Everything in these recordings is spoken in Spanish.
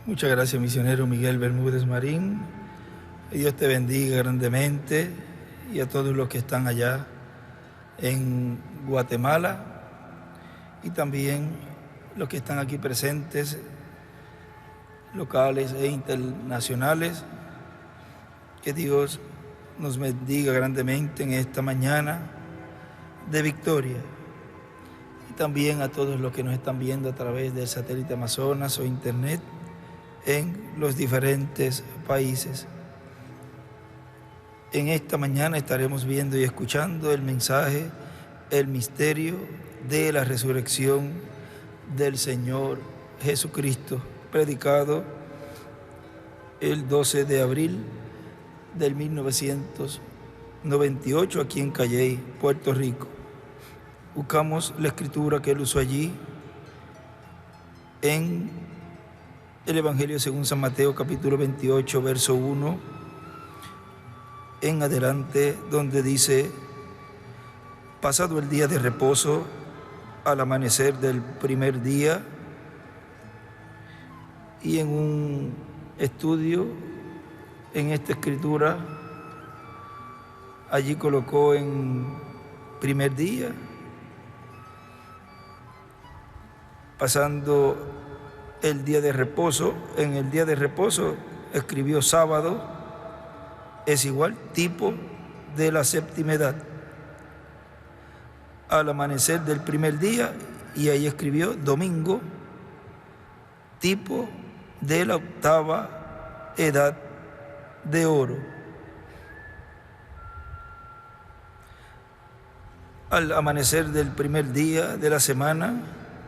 Muchas gracias, misionero Miguel Bermúdez Marín. Que Dios te bendiga grandemente y a todos los que están allá en Guatemala y también los que están aquí presentes, locales e internacionales. Que Dios nos bendiga grandemente en esta mañana de victoria. Y también a todos los que nos están viendo a través del satélite Amazonas o internet en los diferentes países. En esta mañana estaremos viendo y escuchando el mensaje, el misterio de la resurrección del Señor Jesucristo, predicado el 12 de abril del 1998 aquí en Calley, Puerto Rico. Buscamos la escritura que él usó allí en el Evangelio según San Mateo, capítulo 28, verso 1, en adelante, donde dice: pasado el día de reposo, al amanecer del primer día, y en un estudio en esta escritura, allí colocó en primer día, pasando el día de reposo. En el día de reposo escribió sábado, es igual, tipo de la séptima edad. Al amanecer del primer día, y ahí escribió domingo, tipo de la octava edad de oro. Al amanecer del primer día de la semana,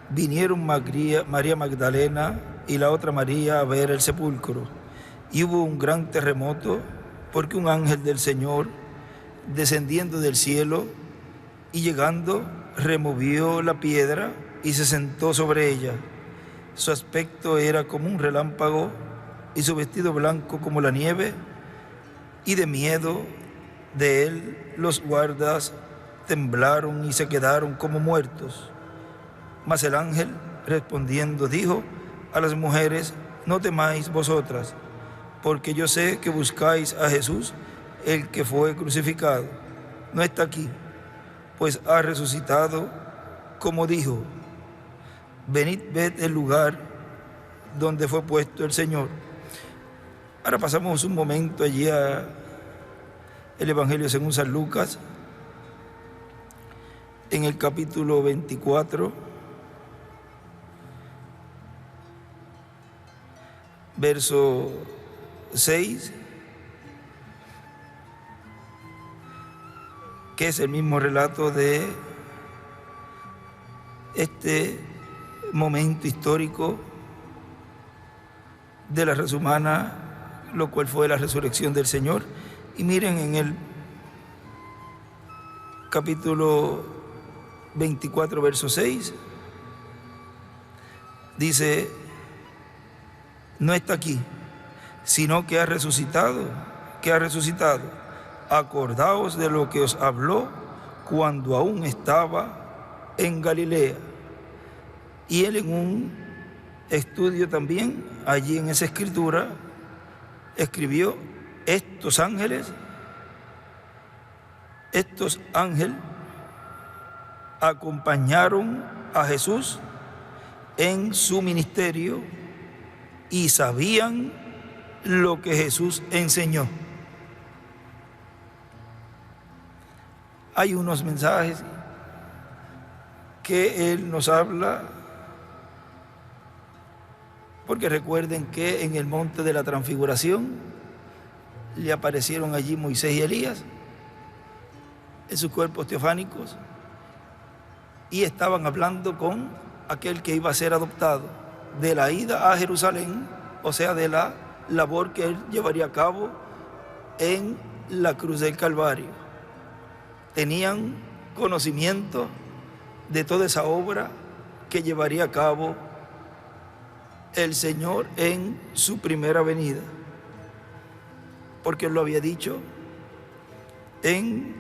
vinieron María Magdalena y la otra María a ver el sepulcro. Y hubo un gran terremoto, porque un ángel del Señor, descendiendo del cielo y llegando, removió la piedra y se sentó sobre ella. Su aspecto era como un relámpago y su vestido blanco como la nieve, y de miedo de él los guardas temblaron y se quedaron como muertos. Mas el ángel, respondiendo, dijo a las mujeres: no temáis vosotras, porque yo sé que buscáis a Jesús, el que fue crucificado. No está aquí, pues ha resucitado, como dijo. Venid, ved el lugar donde fue puesto el Señor. Ahora pasamos un momento allí al Evangelio según San Lucas, en el capítulo 24, verso 6, que es el mismo relato de este momento histórico de la raza humana, lo cual fue la resurrección del Señor. Y miren, en el capítulo 24, verso 6, dice: no está aquí, sino que ha resucitado, Acordaos de lo que os habló cuando aún estaba en Galilea. Y él, en un estudio también, allí en esa escritura, escribió: estos ángeles acompañaron a Jesús en su ministerio y sabían lo que Jesús enseñó. Hay unos mensajes que él nos habla, porque recuerden que en el monte de la Transfiguración le aparecieron allí Moisés y Elías en sus cuerpos teofánicos, y estaban hablando con aquel que iba a ser adoptado, de la ida a Jerusalén, o sea, de la labor que él llevaría a cabo en la cruz del Calvario. Tenían conocimiento de toda esa obra que llevaría a cabo el Señor en su primera venida, porque él lo había dicho en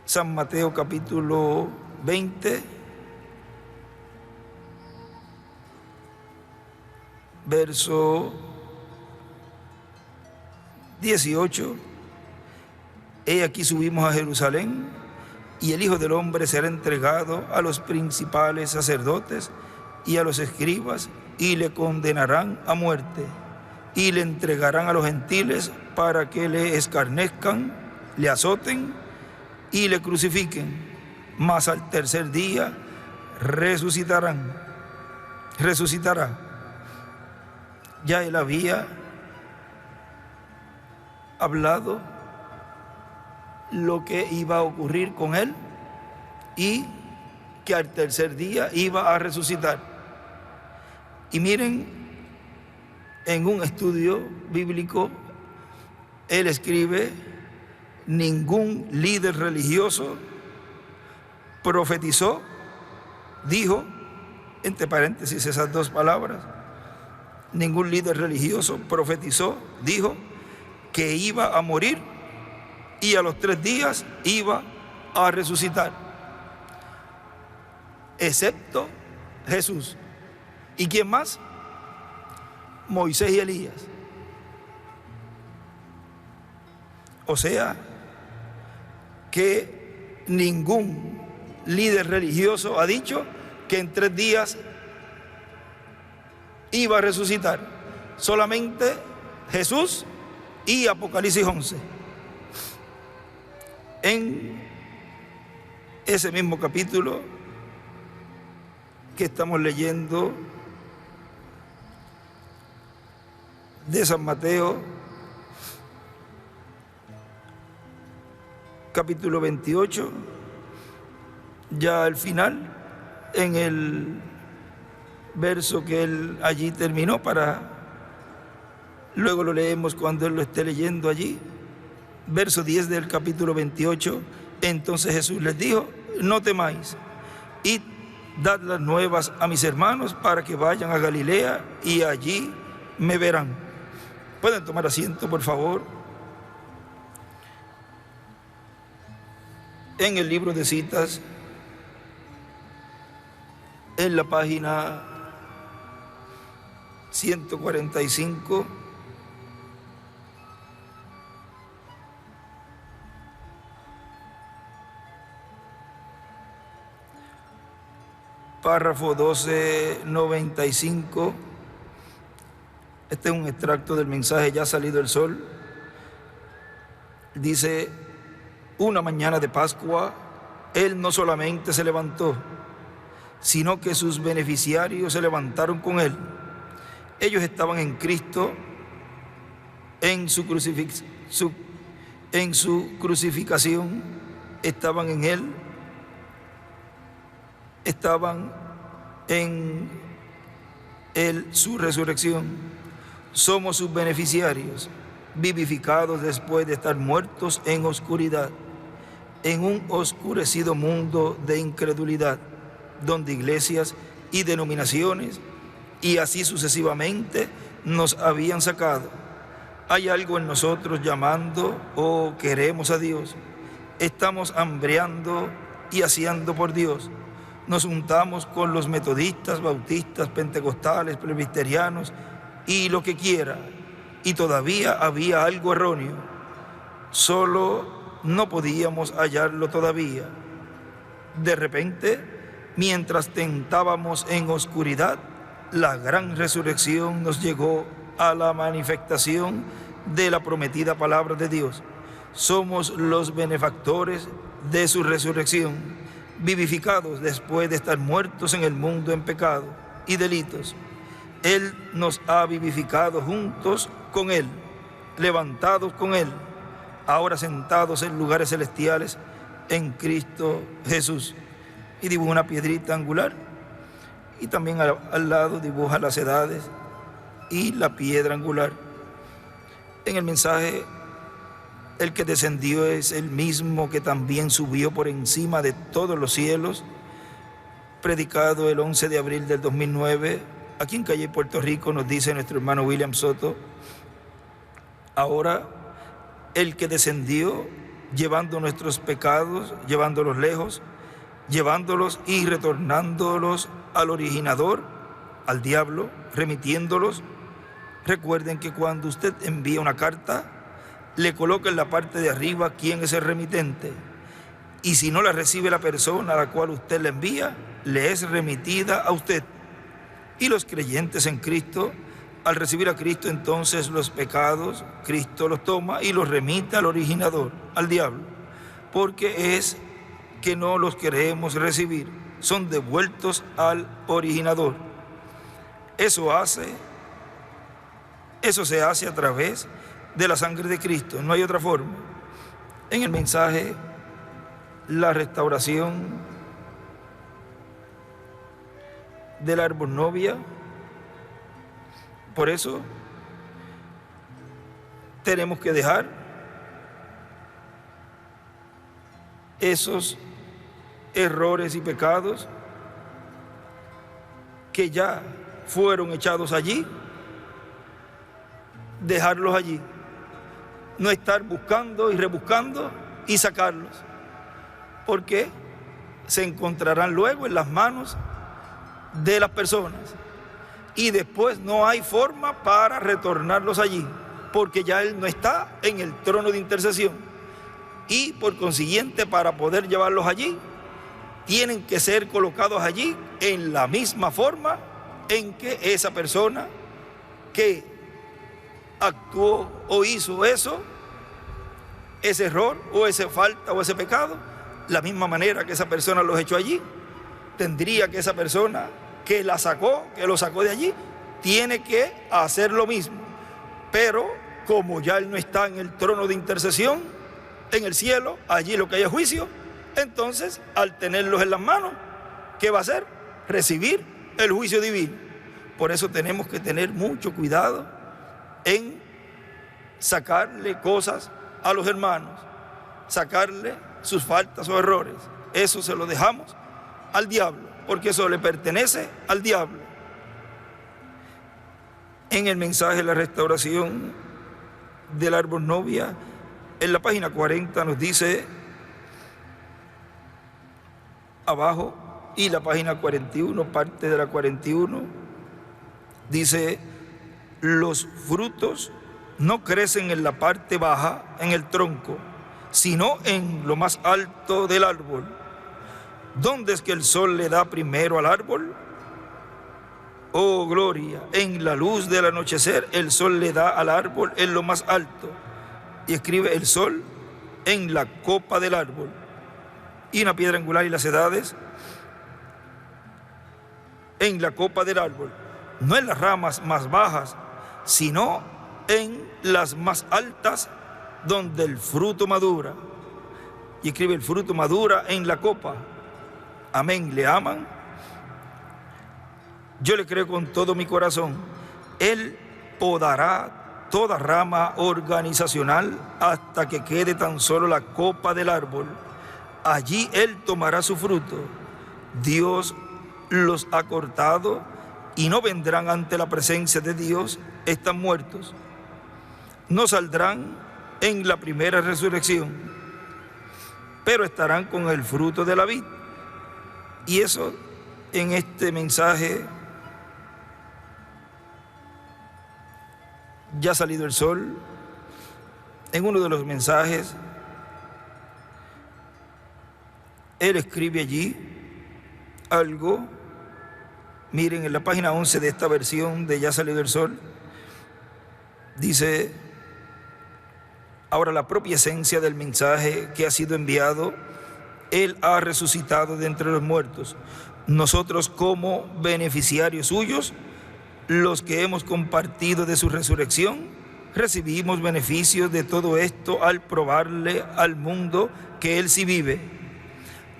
San Mateo capítulo 20, verso 18. He aquí subimos a Jerusalén, y el Hijo del Hombre será entregado a los principales sacerdotes y a los escribas, y le condenarán a muerte, y le entregarán a los gentiles para que le escarnezcan, le azoten y le crucifiquen. Mas al tercer día resucitará. Ya él había hablado lo que iba a ocurrir con él y que al tercer día iba a resucitar. Y miren, en un estudio bíblico, él escribe: ningún líder religioso profetizó, dijo, entre paréntesis esas dos palabras, ningún líder religioso profetizó, dijo que iba a morir y a los 3 días iba a resucitar, excepto Jesús. ¿Y quién más? Moisés y Elías. O sea, que ningún líder religioso ha dicho que en 3 días iba a resucitar. Solamente Jesús y Apocalipsis 11. En ese mismo capítulo que estamos leyendo de San Mateo, capítulo 28, ya al final, en el verso que él allí terminó, luego lo leemos cuando él lo esté leyendo allí, verso 10 del capítulo 28. Entonces Jesús les dijo: no temáis, id, dad las nuevas a mis hermanos para que vayan a Galilea y allí me verán. ¿Pueden tomar asiento, por favor? En el libro de citas, en la página 145, párrafo 1295, este es un extracto del mensaje Ya ha salido el sol. Dice: una mañana de Pascua, él no solamente se levantó, sino que sus beneficiarios se levantaron con él. Ellos estaban en Cristo, en su crucificación, estaban en él, estaban en él, su resurrección. Somos sus beneficiarios, vivificados después de estar muertos en oscuridad, en un oscurecido mundo de incredulidad, donde iglesias y denominaciones y así sucesivamente nos habían sacado. Hay algo en nosotros llamando o queremos a Dios. Estamos hambreando y haciendo por Dios. Nos juntamos con los metodistas, bautistas, pentecostales, presbiterianos y lo que quiera. Y todavía había algo erróneo. Solo no podíamos hallarlo todavía. De repente, mientras tentábamos en oscuridad, la gran resurrección nos llegó a la manifestación de la prometida palabra de Dios. Somos los benefactores de su resurrección, vivificados después de estar muertos en el mundo en pecado y delitos. Él nos ha vivificado juntos con Él, levantados con Él, ahora sentados en lugares celestiales en Cristo Jesús. Y dibuja una piedrita angular y también al lado dibuja las edades y la piedra angular. En el mensaje, el que descendió es el mismo que también subió por encima de todos los cielos, predicado el 11 de abril del 2009, aquí en Calle, Puerto Rico, nos dice nuestro hermano William Soto. Ahora, el que descendió llevando nuestros pecados, llevándolos lejos, llevándolos y retornándolos al originador, al diablo, remitiéndolos Recuerden que cuando usted envía una carta, le coloca en la parte de arriba quién es el remitente. Y si no la recibe la persona a la cual usted la envía, le es remitida a usted. Y los creyentes en Cristo, al recibir a Cristo, entonces los pecados, Cristo los toma y los remite al originador, al diablo, porque es que no los queremos recibir, son devueltos al originador. Eso se hace a través de la sangre de Cristo, no hay otra forma. En el mensaje, la restauración del árbol novia, por eso tenemos que dejar esos errores y pecados que ya fueron echados allí, dejarlos allí, no estar buscando y rebuscando y sacarlos, porque se encontrarán luego en las manos de las personas y después no hay forma para retornarlos allí, porque ya Él no está en el trono de intercesión y por consiguiente para poder llevarlos allí tienen que ser colocados allí en la misma forma en que esa persona que actuó o hizo eso, ese error o esa falta o ese pecado, la misma manera que esa persona los echó allí, tendría que esa persona que lo sacó de allí, tiene que hacer lo mismo. Pero como ya Él no está en el trono de intercesión, en el cielo, allí lo que hay es juicio, entonces al tenerlos en las manos, ¿qué va a hacer? Recibir el juicio divino. Por eso tenemos que tener mucho cuidado en sacarle cosas a los hermanos, sacarle sus faltas o errores. Eso se lo dejamos al diablo, porque eso le pertenece al diablo. En el mensaje de la restauración del árbol novia, en la página 40 nos dice abajo, y la página 41, parte de la 41, dice: los frutos no crecen en la parte baja, en el tronco, sino en lo más alto del árbol. ¿Dónde es que el sol le da primero al árbol? Oh, gloria, en la luz del anochecer el sol le da al árbol en lo más alto. Y escribe: el sol en la copa del árbol. Y una piedra angular y las edades en la copa del árbol. No en las ramas más bajas, sino en las más altas, donde el fruto madura. Y escribe: el fruto madura en la copa. Amén. ¿Le aman? Yo le creo con todo mi corazón. Él podará toda rama organizacional hasta que quede tan solo la copa del árbol. Allí Él tomará su fruto. Dios los ha cortado y no vendrán ante la presencia de Dios, están muertos. No saldrán en la primera resurrección, pero estarán con el fruto de la vid. Y eso en este mensaje, ya ha salido el sol, en uno de los mensajes, él escribe allí algo. Miren, en la página 11 de esta versión de Ya ha salido el sol, dice: ahora la propia esencia del mensaje que ha sido enviado, Él ha resucitado de entre los muertos. Nosotros, como beneficiarios suyos, los que hemos compartido de su resurrección, recibimos beneficios de todo esto al probarle al mundo que Él sí vive.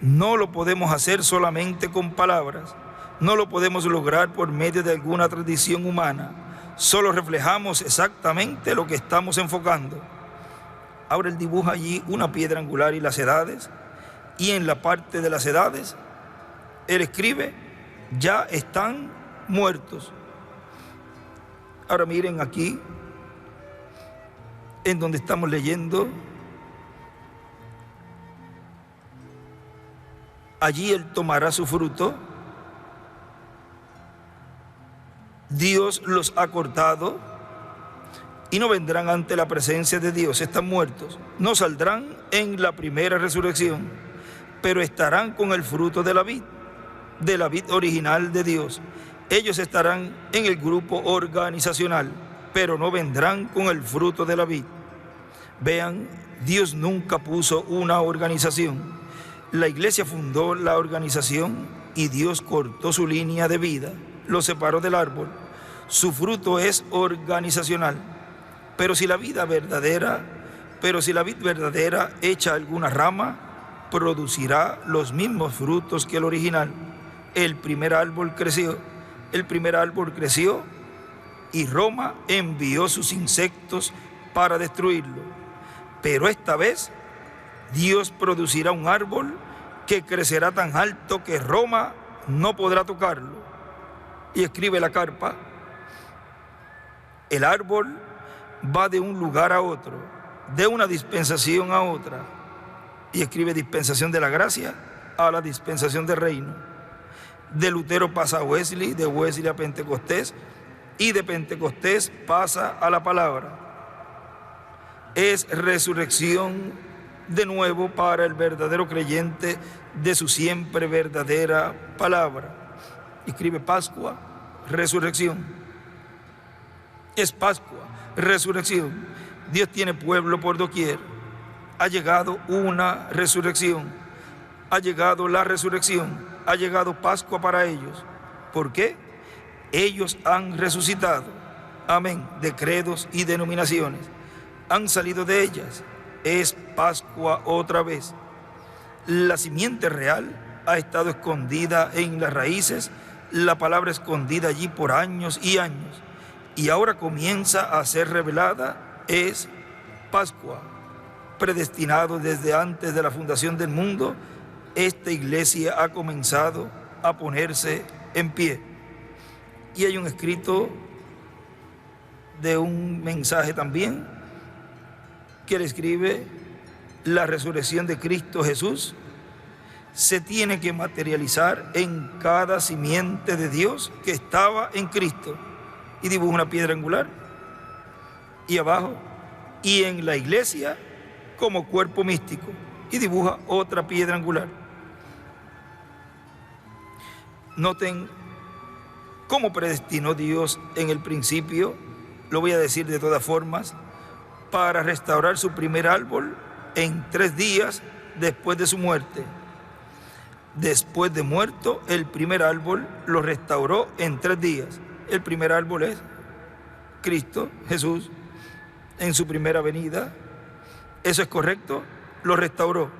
No lo podemos hacer solamente con palabras, no lo podemos lograr por medio de alguna tradición humana, solo reflejamos exactamente lo que estamos enfocando. Ahora él dibuja allí una piedra angular y las edades, y en la parte de las edades él escribe: ya están muertos. Ahora miren aquí, en donde estamos leyendo, allí Él tomará su fruto. Dios los ha cortado y no vendrán ante la presencia de Dios, están muertos. No saldrán en la primera resurrección, pero estarán con el fruto de la vid original de Dios. Ellos estarán en el grupo organizacional, pero no vendrán con el fruto de la vid. Vean, Dios nunca puso una organización. La iglesia fundó la organización y Dios cortó su línea de vida, lo separó del árbol. Su fruto es organizacional. Pero si la vid verdadera echa alguna rama, producirá los mismos frutos que el original. El primer árbol creció y Roma envió sus insectos para destruirlo. Pero esta vez Dios producirá un árbol que crecerá tan alto que Roma no podrá tocarlo. Y escribe la carpa: el árbol va de un lugar a otro, de una dispensación a otra. Y escribe dispensación de la gracia a la dispensación del reino. De Lutero pasa a Wesley, de Wesley a Pentecostés, y de Pentecostés pasa a la palabra. Es resurrección de nuevo para el verdadero creyente de su siempre verdadera palabra. Escribe Pascua, resurrección. Es Pascua, resurrección. Dios tiene pueblo por doquier. Ha llegado una resurrección. Ha llegado la resurrección. Ha llegado Pascua para ellos. ¿Por qué? Ellos han resucitado. Amén. De credos y denominaciones. Han salido de ellas. Es Pascua otra vez. La simiente real ha estado escondida en las raíces, la palabra escondida allí por años y años, y ahora comienza a ser revelada. Es Pascua. Predestinado desde antes de la fundación del mundo, esta iglesia ha comenzado a ponerse en pie. Y hay un escrito de un mensaje también que le escribe: la resurrección de Cristo Jesús se tiene que materializar en cada simiente de Dios que estaba en Cristo. Y dibuja una piedra angular. Y abajo, y en la iglesia como cuerpo místico. Y dibuja otra piedra angular. Noten cómo predestinó Dios en el principio, lo voy a decir de todas formas, para restaurar su primer árbol en 3 días después de su muerte. Después de muerto, el primer árbol lo restauró en 3 días. El primer árbol es Cristo, Jesús, en su primera venida. Eso es correcto, lo restauró.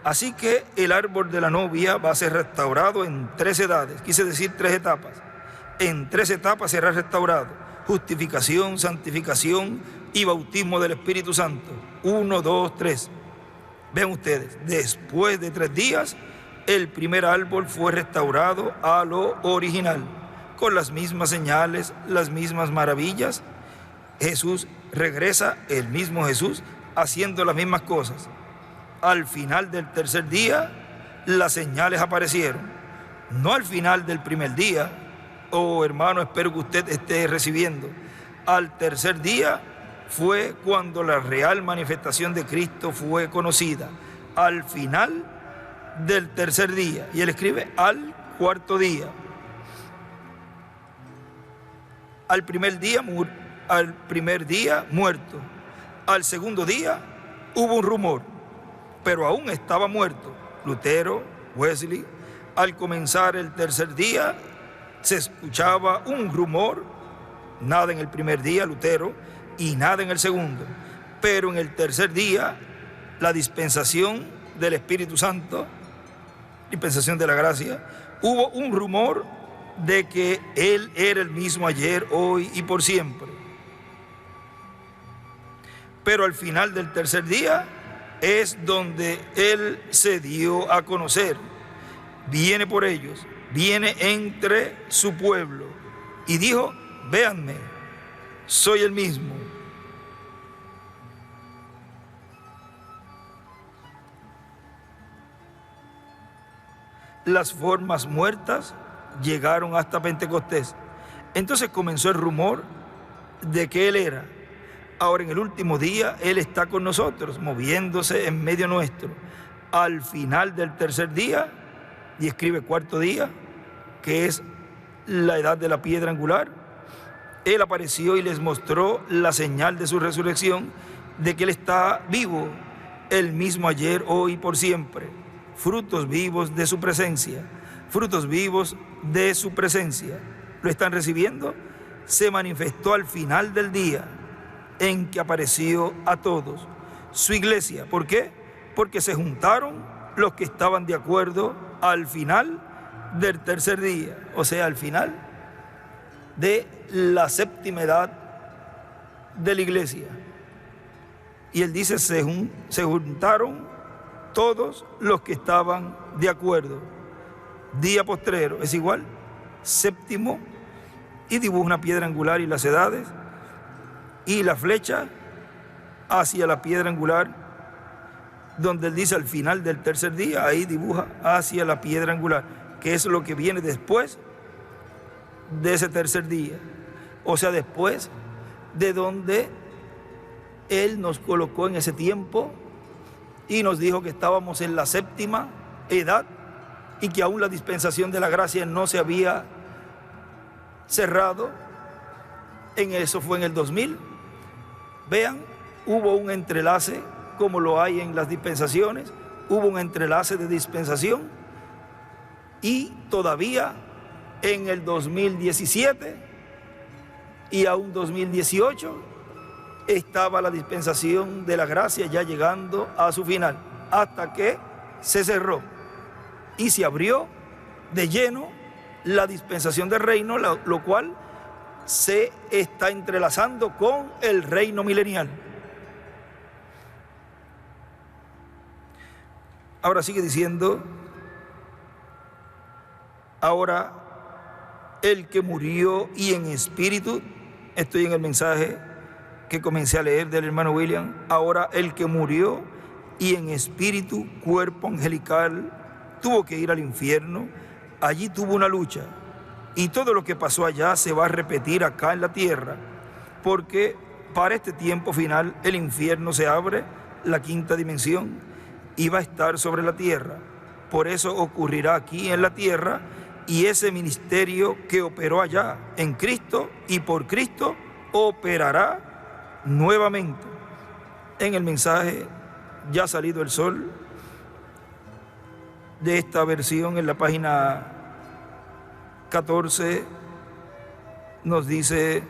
Así que el árbol de la novia va a ser restaurado en 3 edades, quise decir 3 etapas. En 3 etapas será restaurado: justificación, santificación y bautismo del Espíritu Santo. 1, 2, 3. Ven ustedes, después de 3 días, el primer árbol fue restaurado a lo original, con las mismas señales, las mismas maravillas. Jesús regresa, el mismo Jesús, haciendo las mismas cosas. Al final del 3er día, las señales aparecieron. No al final del primer día. Oh, hermano, espero que usted esté recibiendo. Al 3er día fue cuando la real manifestación de Cristo fue conocida. Al final del 3er día. Y él escribe al 4.º día. Al primer día muerto. Al 2.º día hubo un rumor, pero aún estaba muerto. Lutero, Wesley. Al comenzar el 3er día se escuchaba un rumor. Nada en el primer día, Lutero, y nada en el segundo. Pero en el 3er día, la dispensación del Espíritu Santo, dispensación de la gracia, hubo un rumor de que Él era el mismo ayer, hoy y por siempre. Pero al final del 3er día es donde Él se dio a conocer. Viene por ellos, viene entre su pueblo y dijo: véanme, soy el mismo. Las formas muertas llegaron hasta Pentecostés. Entonces comenzó el rumor de que Él era. Ahora en el último día Él está con nosotros, moviéndose en medio nuestro. Al final del tercer día, y escribe cuarto día, que es la edad de la piedra angular, Él apareció y les mostró la señal de su resurrección, de que Él está vivo, el mismo ayer, hoy y por siempre. Frutos vivos de su presencia, frutos vivos de su presencia. ¿Lo están recibiendo? Se manifestó al final del día en que apareció a todos. Su iglesia, ¿por qué? Porque se juntaron los que estaban de acuerdo al final del tercer día, o sea, al final de la séptima edad de la iglesia. Y él dice, se juntaron todos los que estaban de acuerdo. Día postrero es igual, séptimo, y dibuja una piedra angular y las edades, y la flecha hacia la piedra angular, donde él dice al final del tercer día, ahí dibuja hacia la piedra angular, que es lo que viene después de ese tercer día, o sea, después de donde Él nos colocó en ese tiempo y nos dijo que estábamos en la séptima edad y que aún la dispensación de la gracia no se había cerrado. En eso fue en el 2000. Vean, hubo un entrelace, como lo hay en las dispensaciones, hubo un entrelace de dispensación, y todavía en el 2017 y aún 2018 estaba la dispensación de la gracia ya llegando a su final, hasta que se cerró y se abrió de lleno la dispensación del reino, lo cual se está entrelazando con el reino milenial. Ahora sigue diciendo, ahora el que murió y en espíritu, estoy en el mensaje que comencé a leer del hermano William, ahora el que murió y en espíritu, cuerpo angelical, tuvo que ir al infierno, allí tuvo una lucha, y todo lo que pasó allá se va a repetir acá en la tierra, porque para este tiempo final el infierno se abre, la quinta dimensión, y va a estar sobre la tierra. Por eso ocurrirá aquí en la tierra, y ese ministerio que operó allá en Cristo y por Cristo operará nuevamente. En el mensaje Ya ha salido el sol de esta versión, en la página 14, nos dice,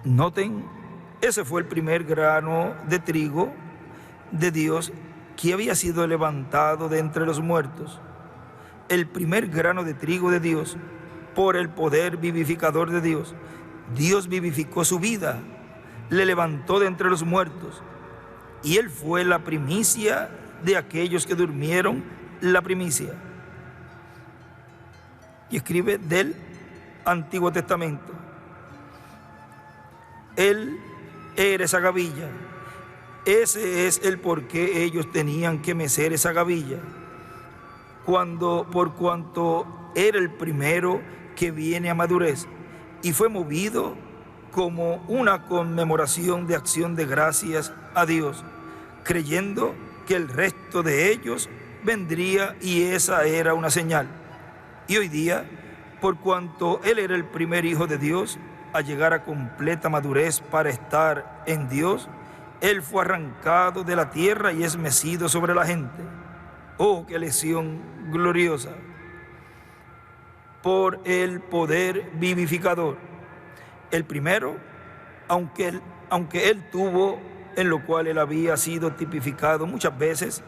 noten, ese fue el primer grano de trigo de Dios que había sido levantado de entre los muertos. El primer grano de trigo de Dios, por el poder vivificador de Dios. Dios vivificó su vida, le levantó de entre los muertos, y Él fue la primicia de aquellos que durmieron, la primicia. Y escribe del Antiguo Testamento. Él era esa gavilla. Ese es el por qué ellos tenían que mecer esa gavilla. Por cuanto era el primero que viene a madurez, y fue movido como una conmemoración de acción de gracias a Dios, creyendo que el resto de ellos vendría, y esa era una señal. Y hoy día, por cuanto Él era el primer hijo de Dios a llegar a completa madurez para estar en Dios, Él fue arrancado de la tierra y es mecido sobre la gente. ¡Oh, qué lesión gloriosa! Por el poder vivificador. El primero, aunque él tuvo, en lo cual Él había sido tipificado muchas veces,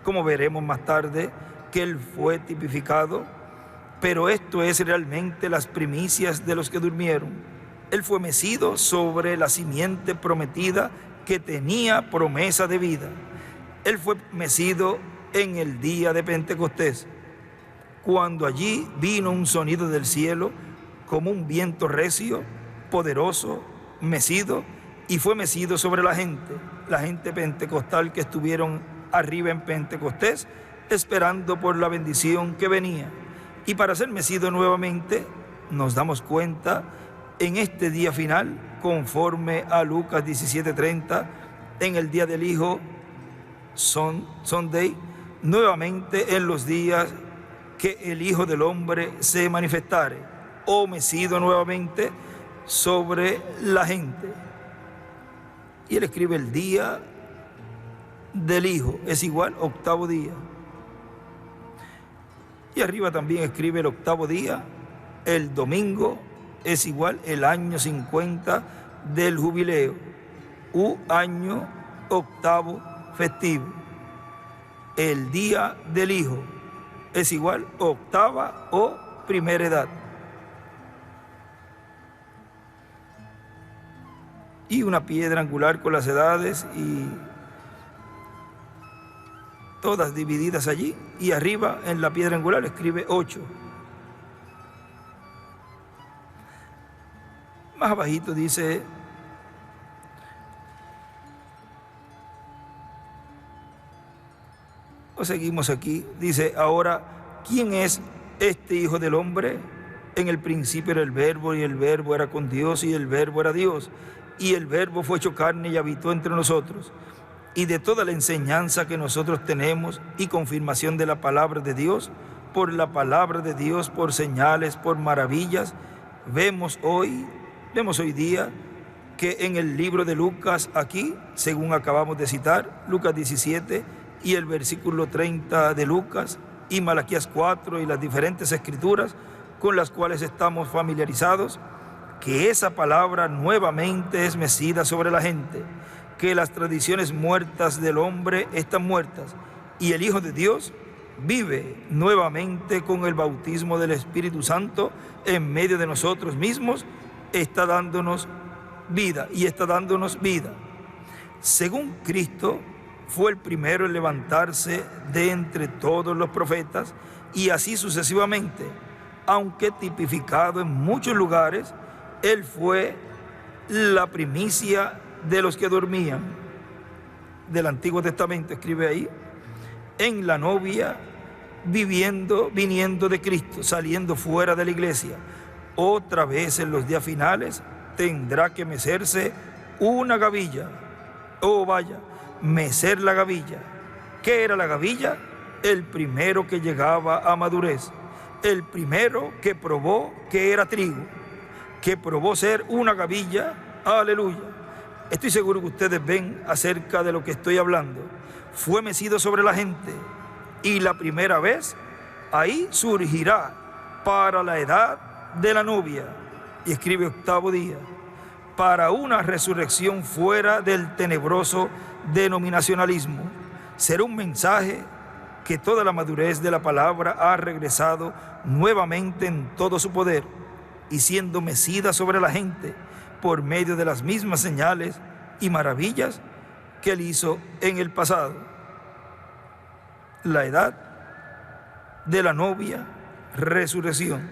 como veremos más tarde, que Él fue tipificado, pero esto es realmente las primicias de los que durmieron. Él fue mecido sobre la simiente prometida que tenía promesa de vida. Él fue mecido en el día de Pentecostés, cuando allí vino un sonido del cielo como un viento recio, poderoso, mecido, y fue mecido sobre la gente pentecostal que estuvieron arriba en Pentecostés, esperando por la bendición que venía. Y para ser mecido nuevamente, nos damos cuenta en este día final, conforme a Lucas 17:30, en el día del Hijo, Sunday, nuevamente en los días que el Hijo del Hombre se manifestare, o mecido nuevamente sobre la gente. Y él escribe el día del Hijo, es igual octavo día. Y arriba también escribe el octavo día, el domingo, es igual el año 50 del jubileo, año octavo festivo. El día del Hijo es igual octava o primera edad. Y una piedra angular con las edades y todas divididas allí. Y arriba en la piedra angular escribe 8. Más abajito dice: seguimos aquí, dice: ahora, ¿quién es este Hijo del Hombre? En el principio era el Verbo, y el Verbo era con Dios, y el Verbo era Dios, y el Verbo fue hecho carne y habitó entre nosotros. Y de toda la enseñanza que nosotros tenemos y confirmación de la palabra de Dios, por la palabra de Dios, por señales, por maravillas, vemos hoy día que en el libro de Lucas, aquí, según acabamos de citar, Lucas 17 y el versículo 30 de Lucas, y Malaquías 4 y las diferentes escrituras con las cuales estamos familiarizados, que esa palabra nuevamente es mecida sobre la gente, que las tradiciones muertas del hombre están muertas, y el Hijo de Dios vive nuevamente con el bautismo del Espíritu Santo en medio de nosotros mismos, está dándonos vida y está dándonos vida. Según Cristo, fue el primero en levantarse de entre todos los profetas, y así sucesivamente, aunque tipificado en muchos lugares, Él fue la primicia de los que dormían. Del Antiguo Testamento escribe ahí: en la novia, viniendo de Cristo, saliendo fuera de la iglesia. Otra vez en los días finales tendrá que mecerse una gavilla. Mecer la gavilla. ¿Qué era la gavilla? El primero que llegaba a madurez, el primero que probó que era trigo, que probó ser una gavilla. Aleluya. Estoy seguro que ustedes ven acerca de lo que estoy hablando. Fue mecido sobre la gente, y la primera vez ahí surgirá para la edad de la novia. Y escribe octavo día, para una resurrección fuera del tenebroso denominacionalismo. Será un mensaje que toda la madurez de la palabra ha regresado nuevamente en todo su poder, y siendo mecida sobre la gente por medio de las mismas señales y maravillas que Él hizo en el pasado. La edad de la novia, resurrección.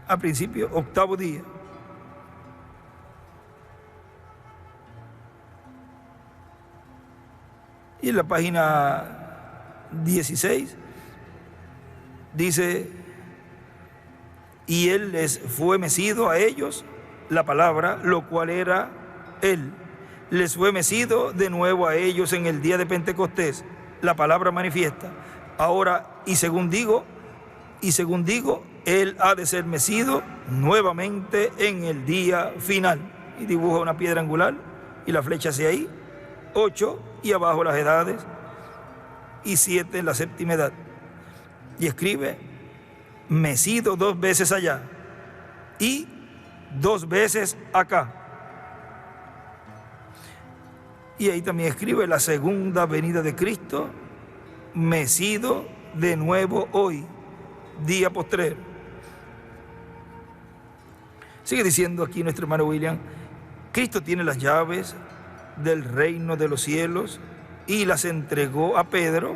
Al principio, octavo día. Y en la página 16 dice: y Él les fue mecido a ellos, la palabra, lo cual era Él. Les fue mecido de nuevo a ellos en el día de Pentecostés, la palabra manifiesta. Ahora, y según digo, Él ha de ser mecido nuevamente en el día final. Y dibuja una piedra angular y la flecha hacia ahí, 8, y abajo las edades, y 7 en la séptima edad. Y escribe: mecido 2 veces allá y 2 veces acá. Y ahí también escribe: la segunda venida de Cristo, mecido de nuevo hoy, día postrero. Sigue diciendo aquí nuestro hermano William: Cristo tiene las llaves del reino de los cielos y las entregó a Pedro.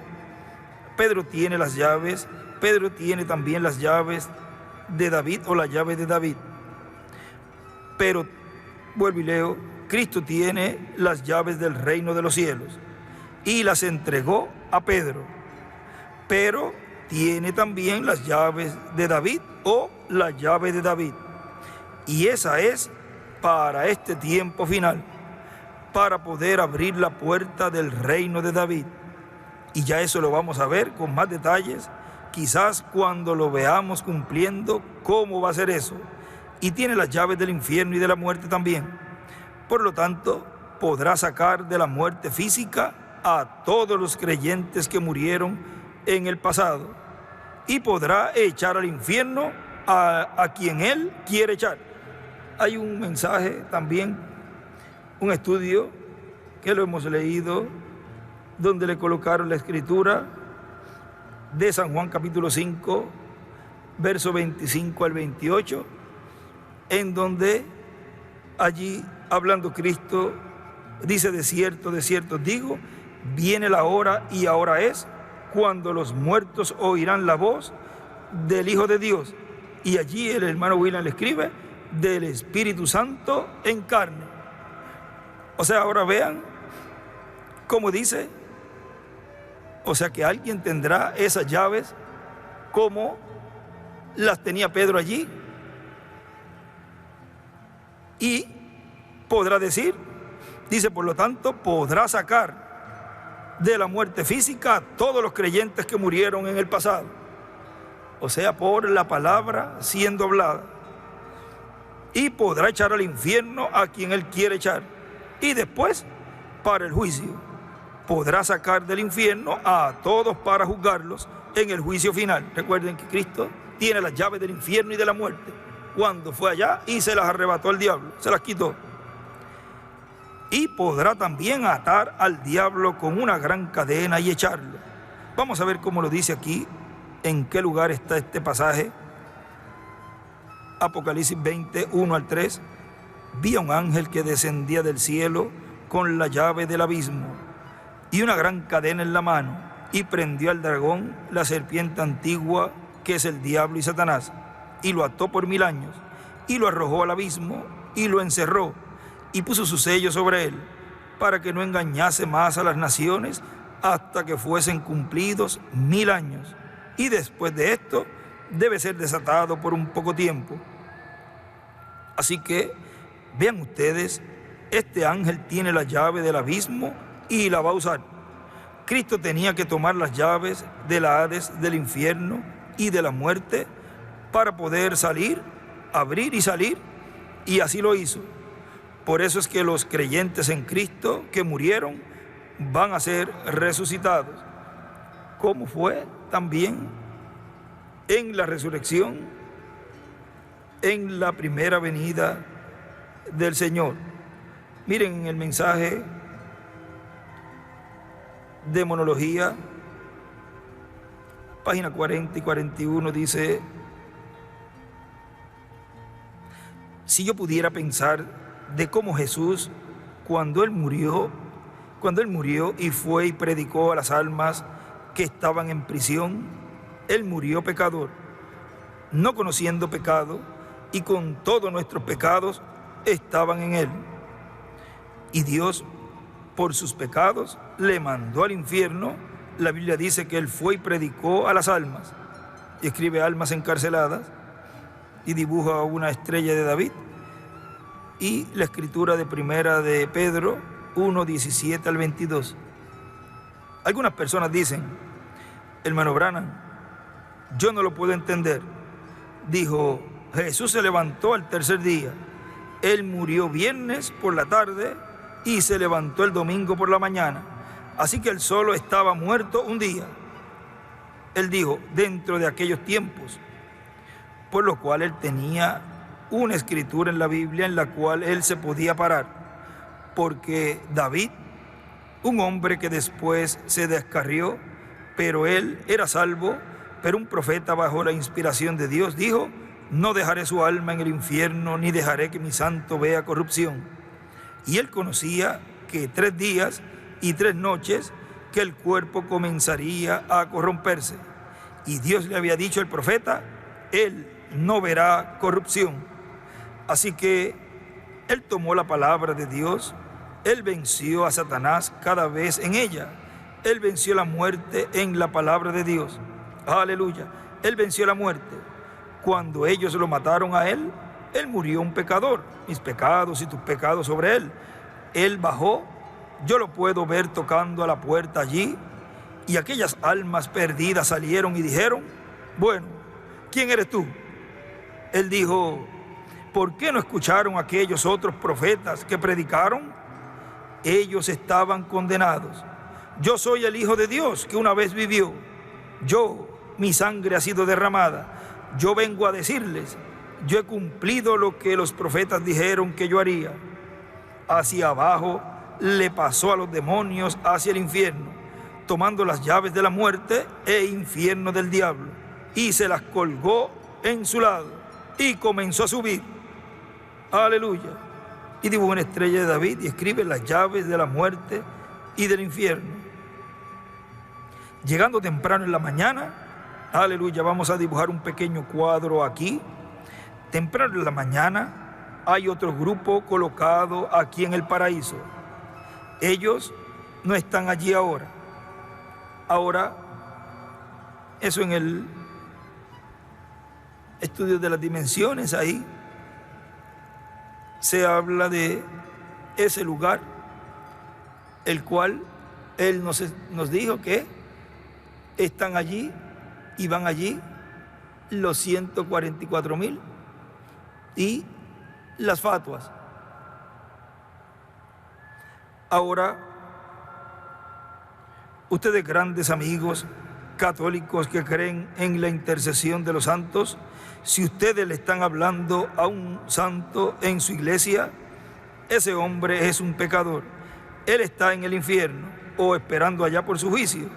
Pedro tiene las llaves. Pedro tiene también las llaves de David, o la llave de David. Pero, vuelvo y leo: Cristo tiene las llaves del reino de los cielos y las entregó a Pedro. Pero tiene también las llaves de David, o la llave de David. Y esa es para este tiempo final, para poder abrir la puerta del reino de David. Y ya eso lo vamos a ver con más detalles, quizás cuando lo veamos cumpliendo, cómo va a ser eso. Y tiene las llaves del infierno y de la muerte también. Por lo tanto, podrá sacar de la muerte física a todos los creyentes que murieron en el pasado. Y podrá echar al infierno a quien Él quiere echar. Hay un mensaje también, un estudio que lo hemos leído, donde le colocaron la escritura de San Juan capítulo 5, verso 25 al 28, en donde allí, hablando Cristo, dice: de cierto digo, viene la hora y ahora es, cuando los muertos oirán la voz del Hijo de Dios. Y allí el hermano William le escribe: del Espíritu Santo en carne. O sea, ahora vean cómo dice, o sea que alguien tendrá esas llaves como las tenía Pedro allí, y podrá decir, dice, por lo tanto, podrá sacar de la muerte física a todos los creyentes que murieron en el pasado. O sea, por la palabra siendo hablada. Y podrá echar al infierno a quien Él quiere echar. Y después, para el juicio, podrá sacar del infierno a todos para juzgarlos en el juicio final. Recuerden que Cristo tiene las llaves del infierno y de la muerte, cuando fue allá y se las arrebató al diablo, se las quitó. Y podrá también atar al diablo con una gran cadena y echarlo. Vamos a ver cómo lo dice aquí, en qué lugar está este pasaje. Apocalipsis 20, 1 al 3. Vi a un ángel que descendía del cielo con la llave del abismo y una gran cadena en la mano, y prendió al dragón, la serpiente antigua, que es el diablo y Satanás, y lo ató por 1000 años, y lo arrojó al abismo, y lo encerró, y puso su sello sobre él, para que no engañase más a las naciones, hasta que fuesen cumplidos 1000 años. Y después de esto, debe ser desatado por un poco tiempo. Así que, vean ustedes, este ángel tiene la llave del abismo y la va a usar. Cristo tenía que tomar las llaves de la Hades, del infierno y de la muerte para poder salir, abrir y salir, y así lo hizo. Por eso es que los creyentes en Cristo que murieron van a ser resucitados, como fue también en la resurrección, en la primera venida del Señor. Miren, en el mensaje Demonología, página 40 y 41, dice: si yo pudiera pensar de cómo Jesús, cuando él murió y fue y predicó a las almas que estaban en prisión, él murió pecador, no conociendo pecado, y con todos nuestros pecados estaban en él. Y Dios, por sus pecados, le mandó al infierno. La Biblia dice que él fue y predicó a las almas, y escribe almas encarceladas, y dibuja una estrella de David, y la escritura de primera de Pedro 1, 17 al 22. Algunas personas dicen: hermano Branham, yo no lo puedo entender. Dijo, Jesús se levantó al tercer día, él murió viernes por la tarde y se levantó el domingo por la mañana, así que él solo estaba muerto un día. Él dijo, dentro de aquellos tiempos, por lo cual él tenía una escritura en la Biblia en la cual él se podía parar, porque David, un hombre que después se descarrió, pero él era salvo, pero un profeta bajo la inspiración de Dios, dijo: no dejaré su alma en el infierno, ni dejaré que mi santo vea corrupción. Y él conocía que 3 días y 3 noches que el cuerpo comenzaría a corromperse. Y Dios le había dicho al profeta: él no verá corrupción. Así que él tomó la palabra de Dios, él venció a Satanás cada vez en ella. Él venció la muerte en la palabra de Dios. Aleluya. Él venció la muerte. Cuando ellos lo mataron a él Él murió un pecador, mis pecados y tus pecados sobre él. Él bajó, yo lo puedo ver tocando a la puerta allí, y aquellas almas perdidas salieron y dijeron, bueno, ¿quién eres tú? Él dijo, ¿por qué no escucharon aquellos otros profetas que predicaron? Ellos estaban condenados. Yo soy el Hijo de Dios que una vez vivió. Mi sangre ha sido derramada. Yo vengo a decirles, yo he cumplido lo que los profetas dijeron que yo haría. Hacia abajo le pasó a los demonios hacia el infierno, tomando las llaves de la muerte e infierno del diablo, y se las colgó en su lado, y comenzó a subir. Aleluya. Y dibujó una estrella de David y escribe las llaves de la muerte y del infierno. Llegando temprano en la mañana, aleluya, vamos a dibujar un pequeño cuadro aquí. Temprano en la mañana hay otro grupo colocado aquí en el paraíso. Ellos no están allí ahora. Ahora, eso en el estudio de las dimensiones, ahí se habla de ese lugar, el cual Él nos dijo que están allí y van allí los 144,000 y las fatuas. Ahora, ustedes grandes amigos católicos que creen en la intercesión de los santos, si ustedes le están hablando a un santo en su iglesia, ese hombre es un pecador. Él está en el infierno o esperando allá por su juicio.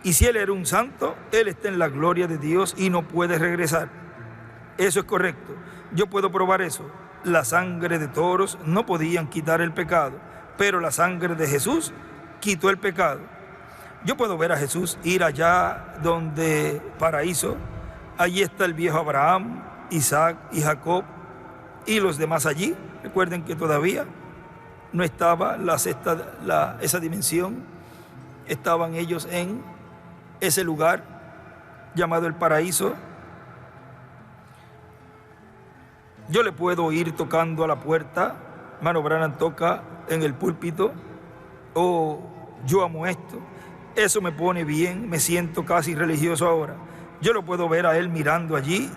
Y si él era un santo, él está en la gloria de Dios y no puede regresar. Eso es correcto. Yo puedo probar eso. La sangre de toros no podían quitar el pecado, pero la sangre de Jesús quitó el pecado. Yo puedo ver a Jesús ir allá donde paraíso. Allí está el viejo Abraham, Isaac y Jacob y los demás allí. Recuerden que todavía no estaba esa dimensión. Estaban ellos en ese lugar llamado el paraíso. Yo le puedo ir tocando a la puerta. Hermano Branham toca en el púlpito. Yo amo esto. Eso me pone bien, me siento casi religioso ahora. Yo lo puedo ver a él mirando allí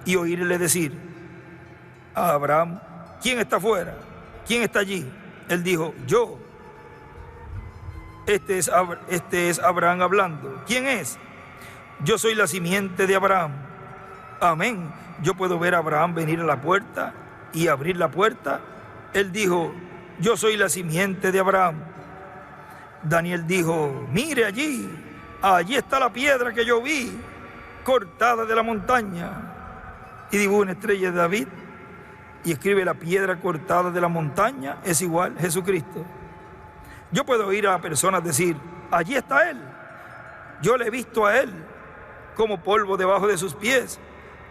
y oírle decir a Abraham, ¿quién está afuera? ¿Quién está allí? Él dijo, yo. Este es Abraham hablando. ¿Quién es? Yo soy la simiente de Abraham. Amén. Yo puedo ver a Abraham venir a la puerta y abrir la puerta. Él dijo, yo soy la simiente de Abraham. Daniel dijo, mire allí está la piedra que yo vi, cortada de la montaña. Y dibuja una estrella de David y escribe la piedra cortada de la montaña es igual Jesucristo. Yo puedo oír a personas decir, allí está Él. Yo le he visto a Él como polvo debajo de sus pies.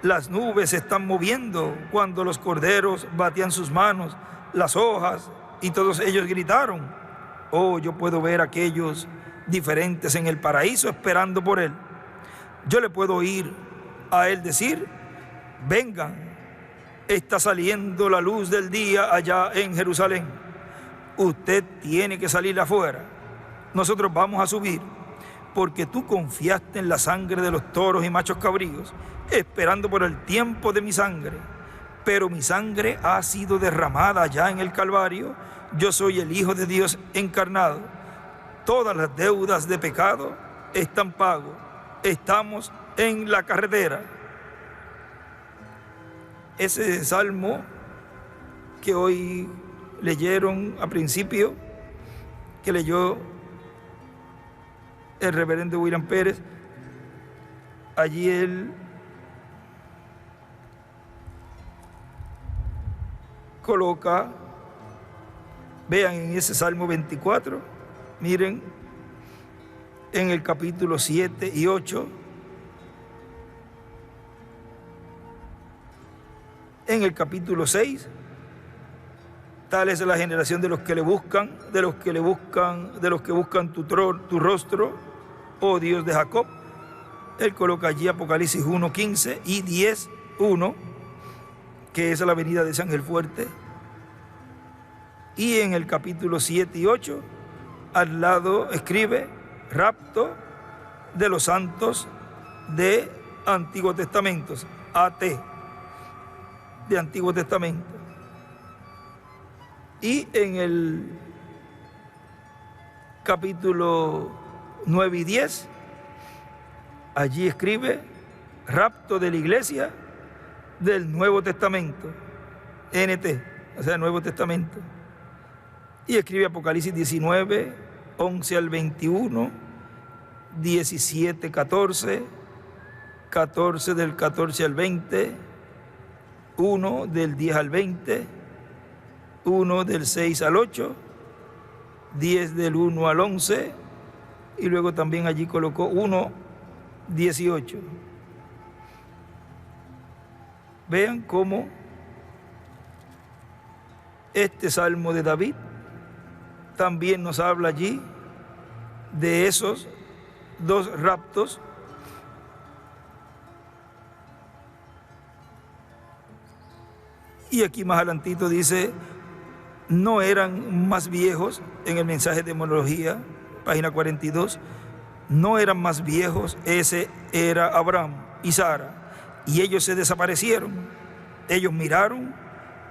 Las nubes se están moviendo cuando los corderos batían sus manos, las hojas, y todos ellos gritaron. Yo puedo ver a aquellos diferentes en el paraíso esperando por Él. Yo le puedo oír a Él decir, vengan, está saliendo la luz del día allá en Jerusalén. Usted tiene que salir afuera. Nosotros vamos a subir porque tú confiaste en la sangre de los toros y machos cabríos, esperando por el tiempo de mi sangre. Pero mi sangre ha sido derramada allá en el Calvario. Yo soy el Hijo de Dios encarnado. Todas las deudas de pecado están pagas. Estamos en la carretera. Ese salmo que hoy leyeron a principio, que leyó el reverendo William Pérez, allí él coloca, vean en ese Salmo 24, miren, en el capítulo 7 y 8, en el capítulo 6, tal es la generación de los que le buscan, de los que buscan tu rostro, oh Dios de Jacob. Él coloca allí Apocalipsis 1:15 y 10:1, que es la venida de ese ángel fuerte. Y en el capítulo 7 y 8, al lado escribe rapto de los santos de Antiguo Testamento, AT, de Antiguo Testamento. Y en el capítulo 9 y 10, allí escribe rapto de la iglesia del Nuevo Testamento, NT, o sea, Nuevo Testamento. Y escribe Apocalipsis 19, 11 al 21, 17, 14, 14 del 14 al 20, 1 del 10 al 20, 1 del 6 al 8, 10 del 1 al 11, y luego también allí colocó 1, 18. Vean cómo este Salmo de David también nos habla allí de esos dos raptos y aquí más adelantito dice, no eran más viejos, en el mensaje de demonología, página 42, no eran más viejos, ese era Abraham y Sara, y ellos se desaparecieron. Ellos miraron,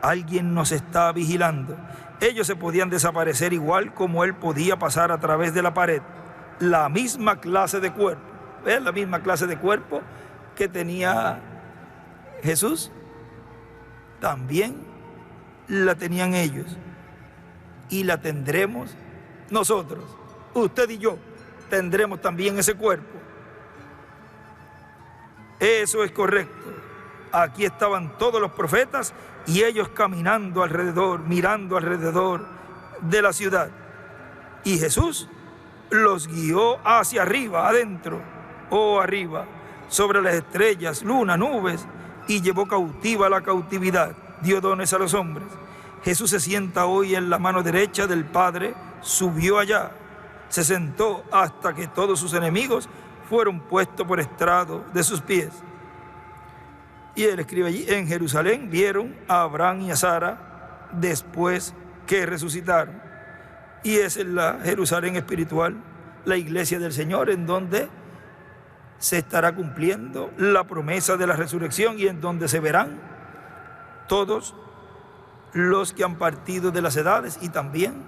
alguien nos está vigilando. Ellos se podían desaparecer igual como él podía pasar a través de la pared. La misma clase de cuerpo, ¿ves? La misma clase de cuerpo que tenía Jesús, también la tenían ellos. Y la tendremos nosotros. Usted y yo tendremos también ese cuerpo. Eso es correcto. Aquí estaban todos los profetas y ellos caminando alrededor, mirando alrededor de la ciudad. Y Jesús los guió hacia arriba, adentro o arriba, sobre las estrellas, luna, nubes, y llevó cautiva la cautividad. Dio dones a los hombres. Jesús se sienta hoy en la mano derecha del Padre, subió allá, se sentó hasta que todos sus enemigos fueron puestos por estrado de sus pies. Y él escribe allí, en Jerusalén vieron a Abraham y a Sara después que resucitaron. Y esa es la Jerusalén espiritual, la iglesia del Señor, en donde se estará cumpliendo la promesa de la resurrección y en donde se verán todos los que han partido de las edades y también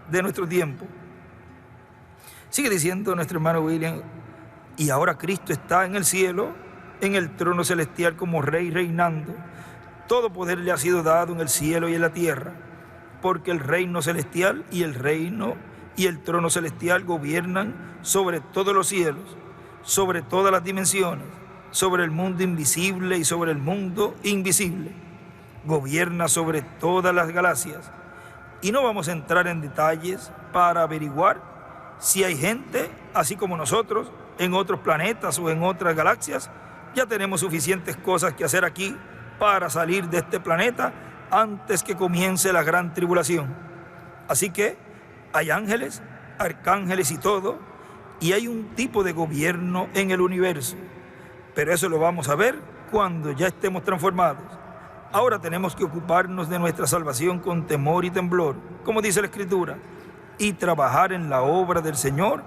de nuestro tiempo. Sigue diciendo nuestro hermano William, y ahora Cristo está en el cielo, en el trono celestial como rey reinando. Todo poder le ha sido dado en el cielo y en la tierra, porque el reino celestial y el trono celestial gobiernan sobre todos los cielos, sobre todas las dimensiones, sobre el mundo invisible y sobre el mundo invisible. Gobierna sobre todas las galaxias. Y no vamos a entrar en detalles para averiguar si hay gente, así como nosotros, en otros planetas o en otras galaxias. Ya tenemos suficientes cosas que hacer aquí para salir de este planeta antes que comience la gran tribulación. Así que hay ángeles, arcángeles y todo, y hay un tipo de gobierno en el universo. Pero eso lo vamos a ver cuando ya estemos transformados. Ahora tenemos que ocuparnos de nuestra salvación con temor y temblor, como dice la Escritura, y trabajar en la obra del Señor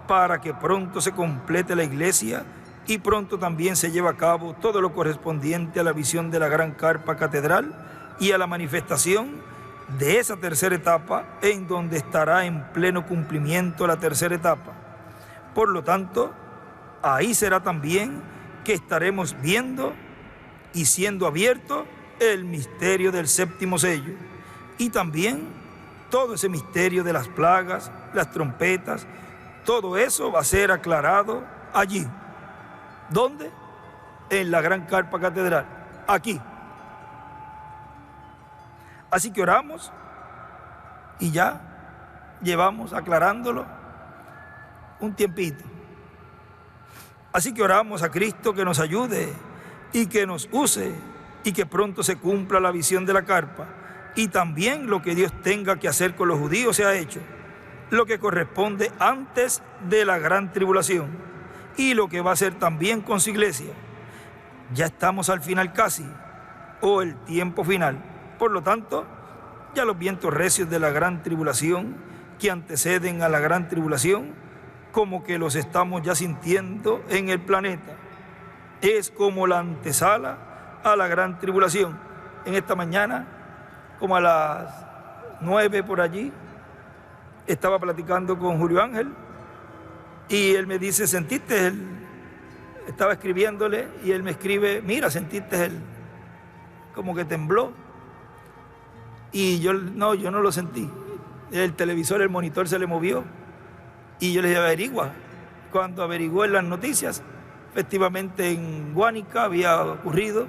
para que pronto se complete la iglesia y pronto también se lleve a cabo todo lo correspondiente a la visión de la gran carpa catedral y a la manifestación de esa tercera etapa, en donde estará en pleno cumplimiento la tercera etapa. Por lo tanto, ahí será también que estaremos viendo y siendo abierto el misterio del séptimo sello, y también todo ese misterio de las plagas, las trompetas, todo eso va a ser aclarado allí. ¿Dónde? En la gran carpa catedral, aquí. Así que oramos y ya llevamos aclarándolo un tiempito. Así que oramos a Cristo que nos ayude y que nos use y que pronto se cumpla la visión de la carpa, y también lo que Dios tenga que hacer con los judíos se ha hecho, lo que corresponde antes de la gran tribulación y lo que va a hacer también con su iglesia. Ya estamos al final casi, o el tiempo final. Por lo tanto, ya los vientos recios de la gran tribulación que anteceden a la gran tribulación, como que los estamos ya sintiendo en el planeta. Es como la antesala a la gran tribulación. En esta mañana, como a las 9 por allí, estaba platicando con Julio Ángel y él me dice, ¿sentiste él? Estaba escribiéndole y él me escribe, mira, ¿sentiste él? Como que tembló. Y yo no lo sentí. El televisor, el monitor se le movió y yo le dije, averigua. Cuando averiguó en las noticias, efectivamente en Guánica había ocurrido,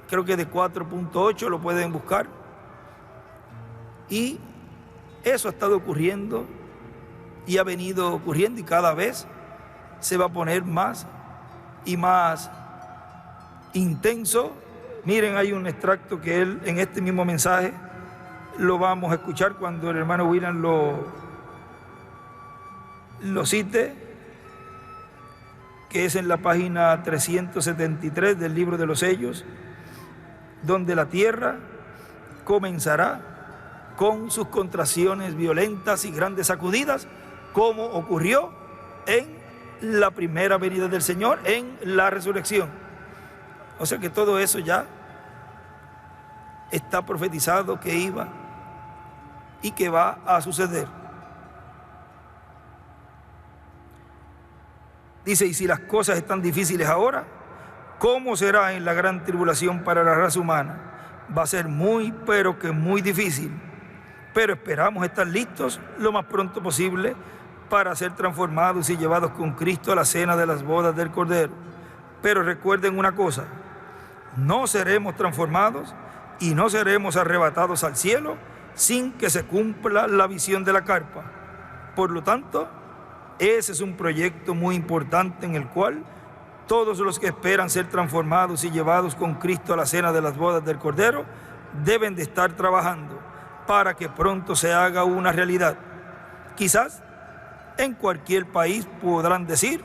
creo que de 4.8, lo pueden buscar, y eso ha estado ocurriendo y ha venido ocurriendo y cada vez se va a poner más y más intenso. Miren, hay un extracto que él en este mismo mensaje lo vamos a escuchar cuando el hermano William lo cite, que es en la página 373 del libro de los sellos, donde la tierra comenzará con sus contracciones violentas y grandes sacudidas, como ocurrió en la primera venida del Señor, en la resurrección. O sea que todo eso ya está profetizado que iba y que va a suceder. Dice, y si las cosas están difíciles ahora, ¿cómo será en la gran tribulación para la raza humana? Va a ser muy, pero que muy difícil. Pero esperamos estar listos lo más pronto posible para ser transformados y llevados con Cristo a la cena de las bodas del Cordero. Pero recuerden una cosa, no seremos transformados y no seremos arrebatados al cielo sin que se cumpla la visión de la carpa. Por lo tanto, ese es un proyecto muy importante en el cual todos los que esperan ser transformados y llevados con Cristo a la cena de las bodas del Cordero deben de estar trabajando para que pronto se haga una realidad. Quizás en cualquier país podrán decir,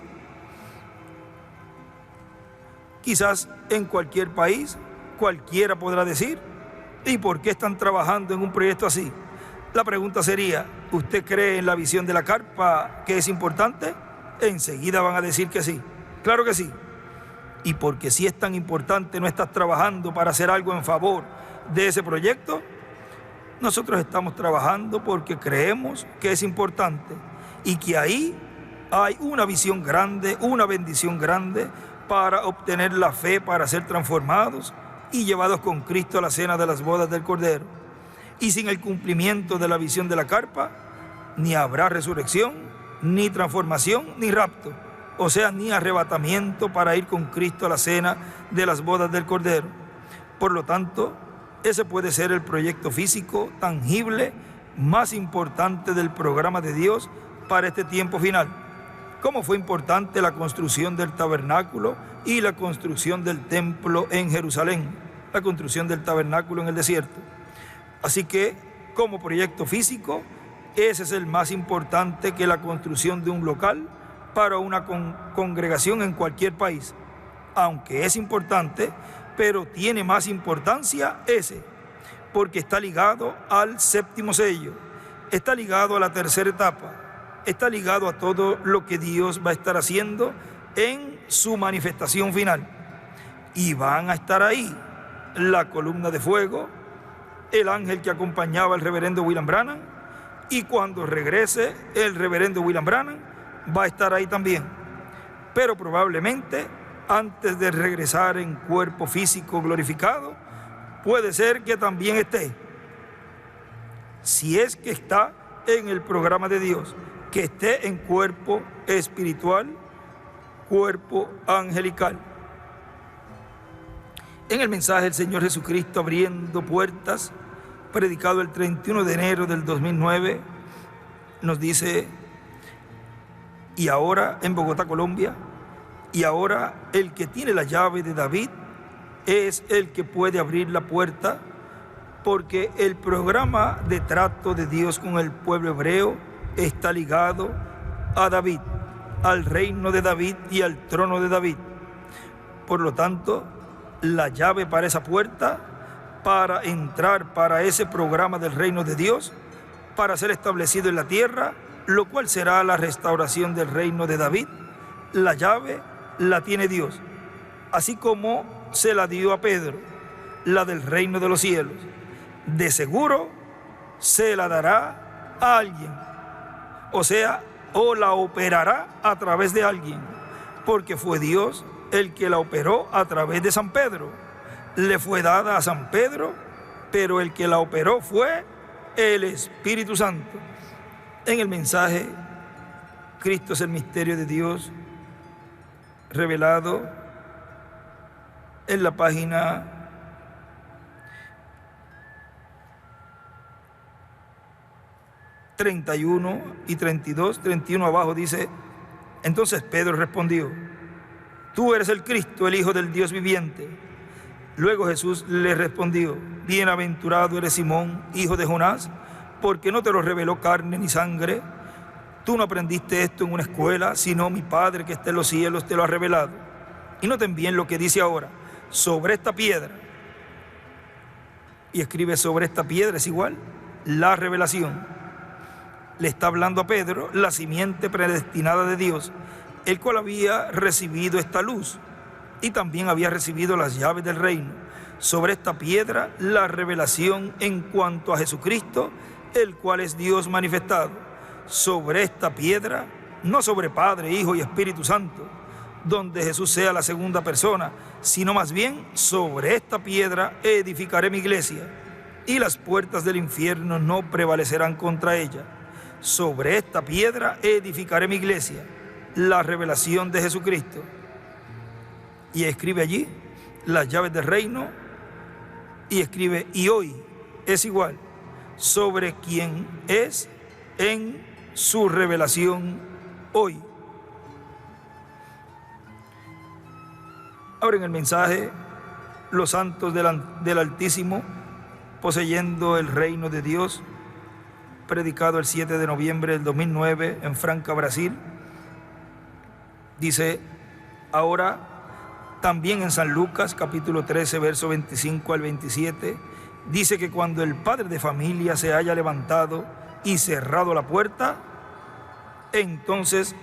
quizás en cualquier país cualquiera podrá decir, ¿y por qué están trabajando en un proyecto así? La pregunta sería, ¿usted cree en la visión de la carpa que es importante? Enseguida van a decir que sí. Claro que sí. Y porque si es tan importante, no estás trabajando para hacer algo en favor de ese proyecto. Nosotros estamos trabajando porque creemos que es importante y que ahí hay una visión grande, una bendición grande para obtener la fe para ser transformados y llevados con Cristo a la cena de las bodas del Cordero. Y sin el cumplimiento de la visión de la carpa, ni habrá resurrección, ni transformación, ni rapto, o sea, ni arrebatamiento para ir con Cristo a la cena de las bodas del Cordero. Por lo tanto, ese puede ser el proyecto físico, tangible, más importante del programa de Dios para este tiempo final. Como fue importante la construcción del tabernáculo y la construcción del templo en Jerusalén, la construcción del tabernáculo en el desierto. Así que, como proyecto físico, ese es el más importante que la construcción de un local para una congregación en cualquier país. Aunque es importante, pero tiene más importancia ese, porque está ligado al séptimo sello, está ligado a la tercera etapa, está ligado a todo lo que Dios va a estar haciendo en su manifestación final. Y van a estar ahí la columna de fuego, el ángel que acompañaba al reverendo William Branham, y cuando regrese el reverendo William Branham va a estar ahí también. Pero probablemente antes de regresar en cuerpo físico glorificado, puede ser que también esté, si es que está en el programa de Dios, que esté en cuerpo espiritual, cuerpo angelical. En el mensaje del Señor Jesucristo abriendo puertas, predicado el 31 de enero del 2009, nos dice, y ahora en Bogotá, Colombia, y ahora el que tiene la llave de David es el que puede abrir la puerta, porque el programa de trato de Dios con el pueblo hebreo está ligado a David, al reino de David y al trono de David. Por lo tanto, la llave para esa puerta, para entrar para ese programa del reino de Dios, para ser establecido en la tierra, lo cual será la restauración del reino de David. La llave la tiene Dios, así como se la dio a Pedro, la del reino de los cielos. De seguro se la dará a alguien, o sea, o la operará a través de alguien, porque fue Dios el que la operó a través de San Pedro. Le fue dada a San Pedro, pero el que la operó fue el Espíritu Santo. En el mensaje, Cristo es el misterio de Dios revelado, en la página 31 y 32, 31 abajo dice: entonces Pedro respondió: tú eres el Cristo, el Hijo del Dios viviente. Luego Jesús le respondió: bienaventurado eres Simón, hijo de Jonás, porque no te lo reveló carne ni sangre. Tú no aprendiste esto en una escuela, sino mi Padre que está en los cielos te lo ha revelado. Y noten bien lo que dice ahora: sobre esta piedra. Y escribe sobre esta piedra, es igual, la revelación. Le está hablando a Pedro, la simiente predestinada de Dios, el cual había recibido esta luz y también había recibido las llaves del reino. Sobre esta piedra, la revelación en cuanto a Jesucristo, el cual es Dios manifestado. Sobre esta piedra, no sobre Padre, Hijo y Espíritu Santo, donde Jesús sea la segunda persona, sino más bien sobre esta piedra edificaré mi iglesia, y las puertas del infierno no prevalecerán contra ella. Sobre esta piedra edificaré mi iglesia, la revelación de Jesucristo. Y escribe allí las llaves del reino, y escribe: y hoy es igual, sobre quien es en su revelación hoy. Ahora en el mensaje, los santos del Altísimo poseyendo el reino de Dios, predicado el 7 de noviembre del 2009 en Franca, Brasil, dice: ahora también en San Lucas capítulo 13 verso 25 al 27 dice que cuando el padre de familia se haya levantado y cerrado la puerta, entonces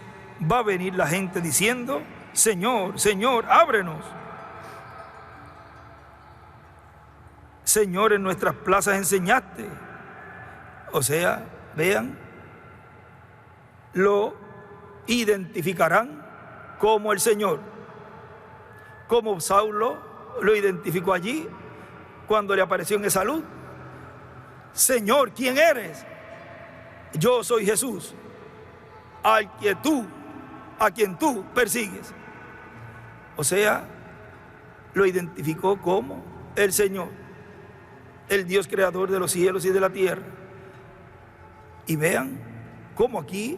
va a venir la gente diciendo: Señor, Señor, ábrenos. Señor, en nuestras plazas enseñaste. O sea, vean, lo identificarán como el Señor, como Saulo lo identificó allí cuando le apareció en esa luz. Señor, ¿quién eres? Yo soy Jesús, a quien tú persigues. O sea, lo identificó como el Señor, el Dios creador de los cielos y de la tierra. Y vean cómo aquí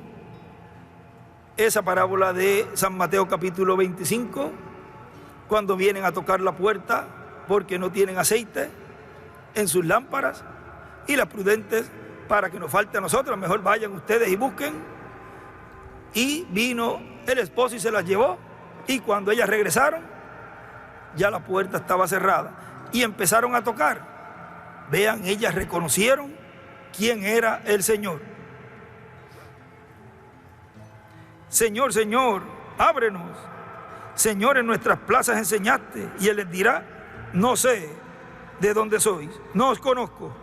esa parábola de San Mateo capítulo 25, cuando vienen a tocar la puerta porque no tienen aceite en sus lámparas, y las prudentes, para que nos falte a nosotros, mejor vayan ustedes y busquen. Y vino el esposo y se las llevó, y cuando ellas regresaron, ya la puerta estaba cerrada y empezaron a tocar. Vean, ellas reconocieron quién era el Señor. Señor, Señor, ábrenos. Señor, en nuestras plazas enseñaste. Y Él les dirá: no sé de dónde sois, no os conozco.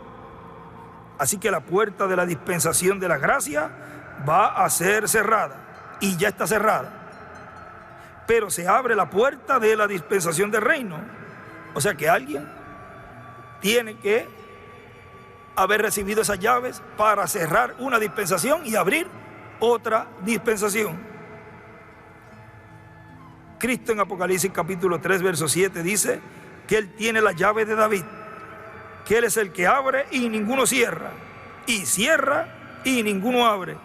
Así que la puerta de la dispensación de la gracia va a ser cerrada, y ya está cerrada. Pero se abre la puerta de la dispensación del reino. O sea que alguien tiene que haber recibido esas llaves para cerrar una dispensación y abrir otra dispensación. Cristo en Apocalipsis capítulo 3 verso 7 dice que Él tiene la llave de David, que Él es el que abre y ninguno cierra, y cierra y ninguno abre.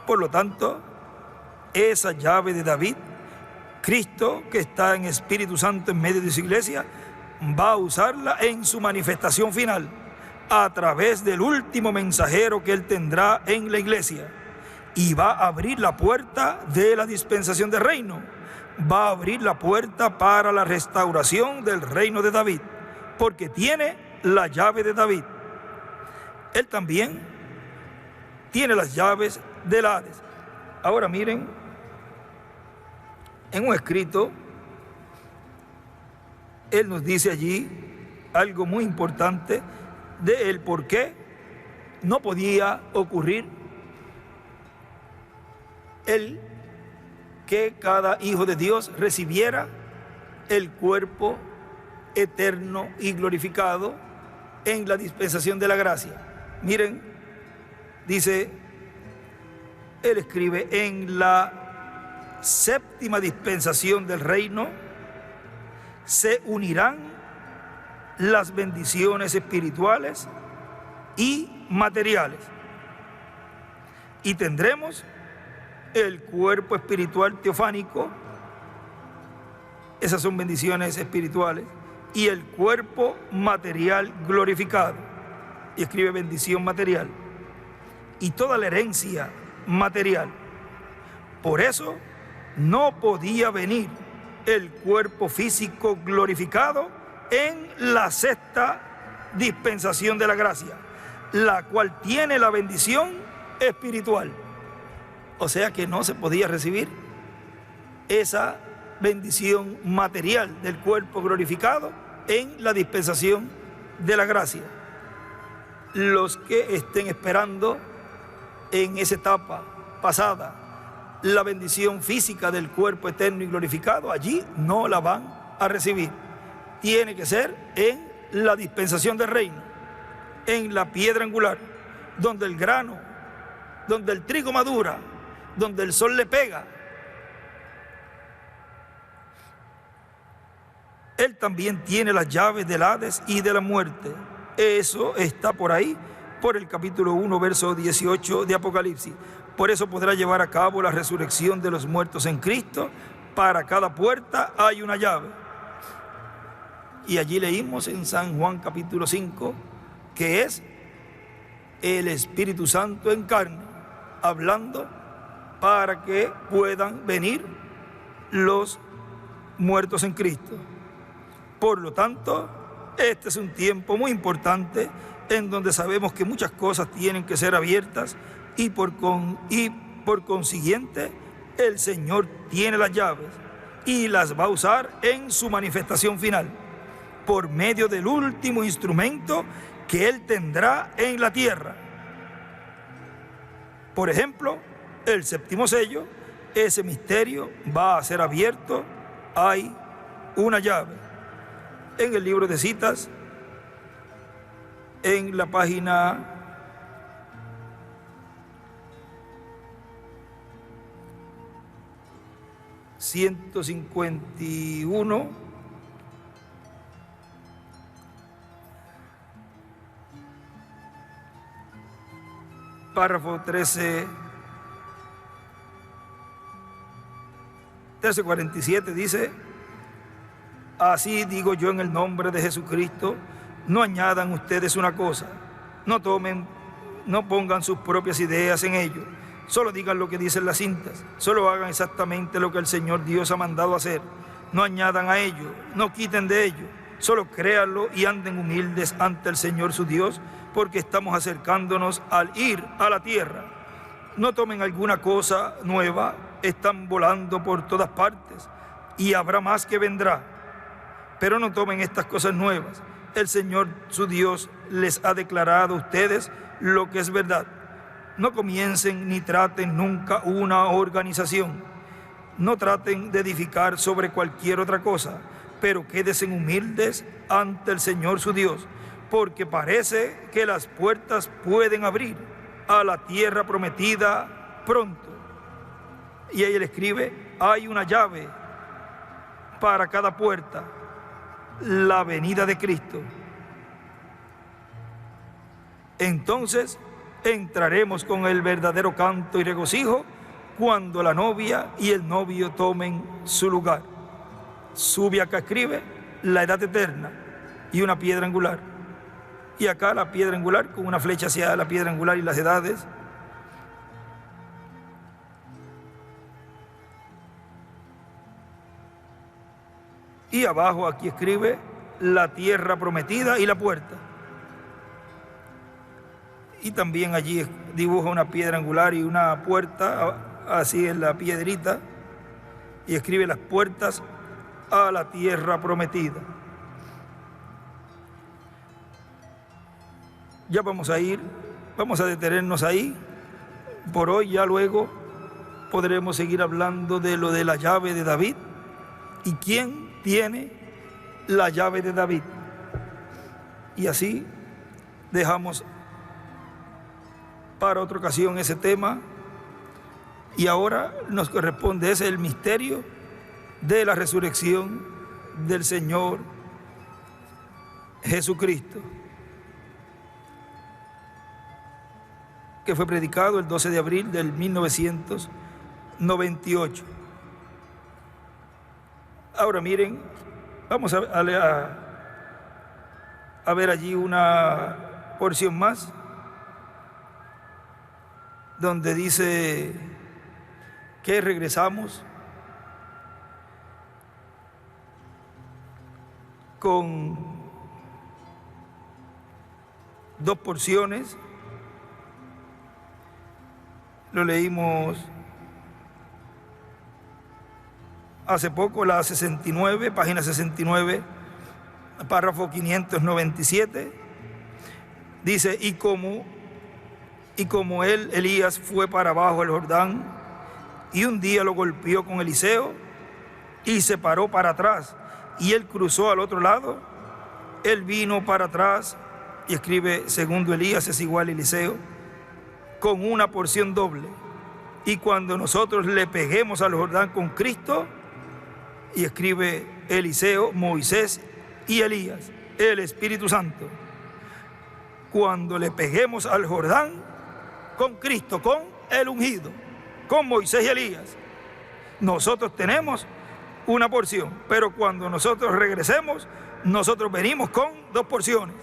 Por lo tanto, esa llave de David, Cristo, que está en Espíritu Santo en medio de su iglesia, va a usarla en su manifestación final, a través del último mensajero que Él tendrá en la iglesia, y va a abrir la puerta de la dispensación del reino, va a abrir la puerta para la restauración del reino de David, porque tiene la llave de David. Él también tiene las llaves del Hades. Ahora miren, en un escrito, él nos dice allí algo muy importante de el por qué no podía ocurrir el que cada hijo de Dios recibiera el cuerpo eterno y glorificado en la dispensación de la gracia. Miren, dice, él escribe, en la séptima dispensación del reino se unirán las bendiciones espirituales y materiales, y tendremos el cuerpo espiritual teofánico, esas son bendiciones espirituales, y el cuerpo material glorificado, y escribe bendición material, y toda la herencia material. Por eso no podía venir el cuerpo físico glorificado en la sexta dispensación de la gracia, la cual tiene la bendición espiritual. O sea que no se podía recibir esa bendición material del cuerpo glorificado en la dispensación de la gracia. Los que estén esperando en esa etapa pasada la bendición física del cuerpo eterno y glorificado, allí no la van a recibir. Tiene que ser en la dispensación del reino, en la piedra angular, donde el grano, donde el trigo madura, donde el sol le pega. Él también tiene las llaves del Hades y de la muerte. Eso está por ahí, por el capítulo 1, verso 18 de Apocalipsis. Por eso podrá llevar a cabo la resurrección de los muertos en Cristo. Para cada puerta hay una llave. Y allí leímos en San Juan capítulo 5, que es el Espíritu Santo en carne, hablando para que puedan venir los muertos en Cristo. Por lo tanto, este es un tiempo muy importante en donde sabemos que muchas cosas tienen que ser abiertas y por consiguiente el Señor tiene las llaves y las va a usar en su manifestación final por medio del último instrumento que Él tendrá en la tierra. Por ejemplo, el séptimo sello, ese misterio va a ser abierto, hay una llave. En el libro de citas, en la página 151, párrafo 1347 dice: así digo yo en el nombre de Jesucristo, no añadan ustedes una cosa, no pongan sus propias ideas en ello, solo digan lo que dicen las cintas, solo hagan exactamente lo que el Señor Dios ha mandado hacer, no añadan a ello, no quiten de ello, solo créanlo y anden humildes ante el Señor su Dios, porque estamos acercándonos al ir a la tierra. No tomen alguna cosa nueva, están volando por todas partes y habrá más que vendrá. Pero no tomen estas cosas nuevas. El Señor su Dios les ha declarado a ustedes lo que es verdad. No comiencen ni traten nunca una organización. No traten de edificar sobre cualquier otra cosa, pero quédense humildes ante el Señor su Dios, porque parece que las puertas pueden abrir a la tierra prometida pronto. Y ahí él escribe: hay una llave para cada puerta, la venida de Cristo. Entonces entraremos con el verdadero canto y regocijo cuando la novia y el novio tomen su lugar. Sube acá, escribe la edad eterna y una piedra angular. Y acá la piedra angular con una flecha hacia la piedra angular y las edades. Y abajo aquí escribe la tierra prometida y la puerta. Y también allí dibuja una piedra angular y una puerta, así en la piedrita, y escribe las puertas a la tierra prometida. Ya vamos a detenernos ahí por hoy. Ya luego podremos seguir hablando de lo de la llave de David y quién tiene la llave de David. Y así dejamos para otra ocasión ese tema. Y ahora nos corresponde ese el misterio de la resurrección del Señor Jesucristo, que fue predicado el 12 de abril del 1998. Ahora miren, vamos a ver allí una porción más, donde dice que regresamos con dos porciones. Lo leímos hace poco, la 69, página 69, párrafo 597. Dice, y como Elías fue para abajo el Jordán, y un día lo golpeó con Eliseo, y se paró para atrás, y él cruzó al otro lado, él vino para atrás, y escribe, segundo Elías es igual a Eliseo, con una porción doble. Y cuando nosotros le peguemos al Jordán con Cristo, y escribe Eliseo, Moisés y Elías, el Espíritu Santo, cuando le peguemos al Jordán con Cristo, con el ungido, con Moisés y Elías, nosotros tenemos una porción. Pero cuando nosotros regresemos, nosotros venimos con dos porciones.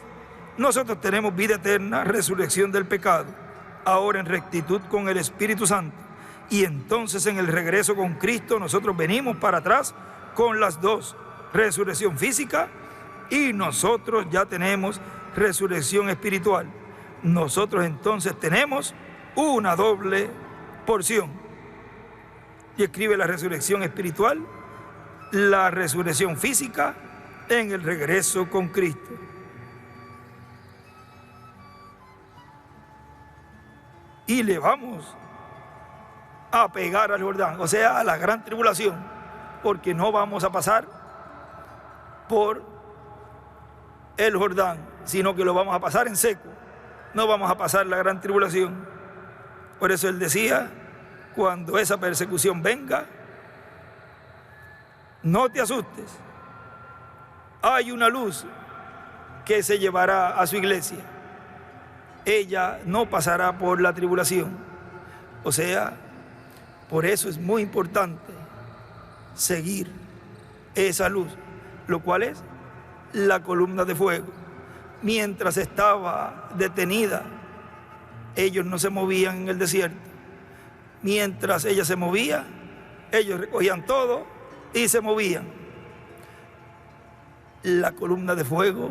Nosotros tenemos vida eterna, resurrección del pecado, ahora en rectitud con el Espíritu Santo. Y entonces en el regreso con Cristo nosotros venimos para atrás con las dos, resurrección física, y nosotros ya tenemos resurrección espiritual. Nosotros entonces tenemos una doble porción. Y escribe la resurrección espiritual, la resurrección física en el regreso con Cristo. Y le vamos a pegar al Jordán, o sea, a la gran tribulación, porque no vamos a pasar por el Jordán, sino que lo vamos a pasar en seco. No vamos a pasar la gran tribulación. Por eso él decía, cuando esa persecución venga, no te asustes. Hay una luz que se llevará a su iglesia. Ella no pasará por la tribulación. O sea, por eso es muy importante seguir esa luz, lo cual es la columna de fuego. Mientras estaba detenida, ellos no se movían en el desierto. Mientras ella se movía, ellos recogían todo y se movían. La columna de fuego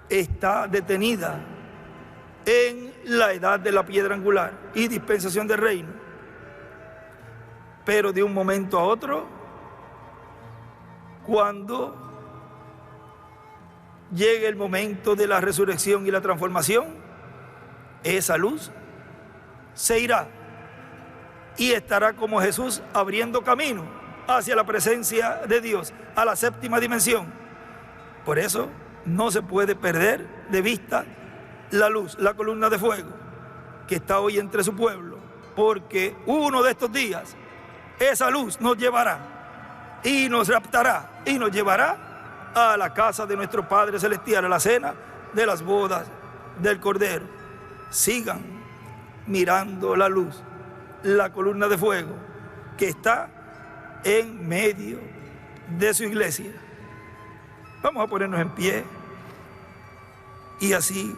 está detenida en la edad de la piedra angular y dispensación del reino. Pero de un momento a otro, cuando llegue el momento de la resurrección y la transformación, esa luz se irá y estará como Jesús abriendo camino hacia la presencia de Dios, a la séptima dimensión. Por eso no se puede perder de vista la luz, la columna de fuego que está hoy entre su pueblo, porque uno de estos días esa luz nos llevará y nos raptará y nos llevará a la casa de nuestro Padre Celestial, a la cena de las bodas del Cordero. Sigan mirando la luz, la columna de fuego que está en medio de su iglesia. Vamos a ponernos en pie y así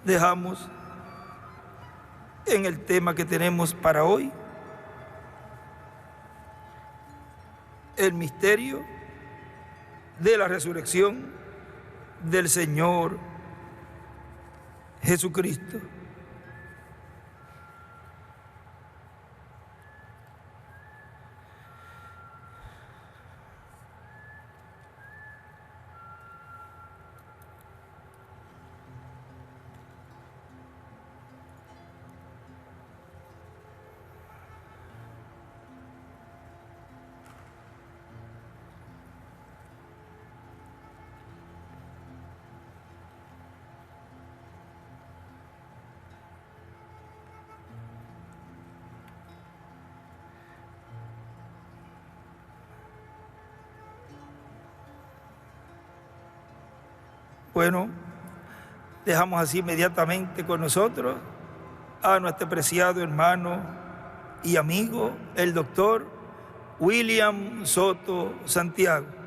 dejamos en el tema que tenemos para hoy el misterio de la resurrección del Señor Jesucristo. Bueno, dejamos así inmediatamente con nosotros a nuestro preciado hermano y amigo, el doctor William Soto Santiago.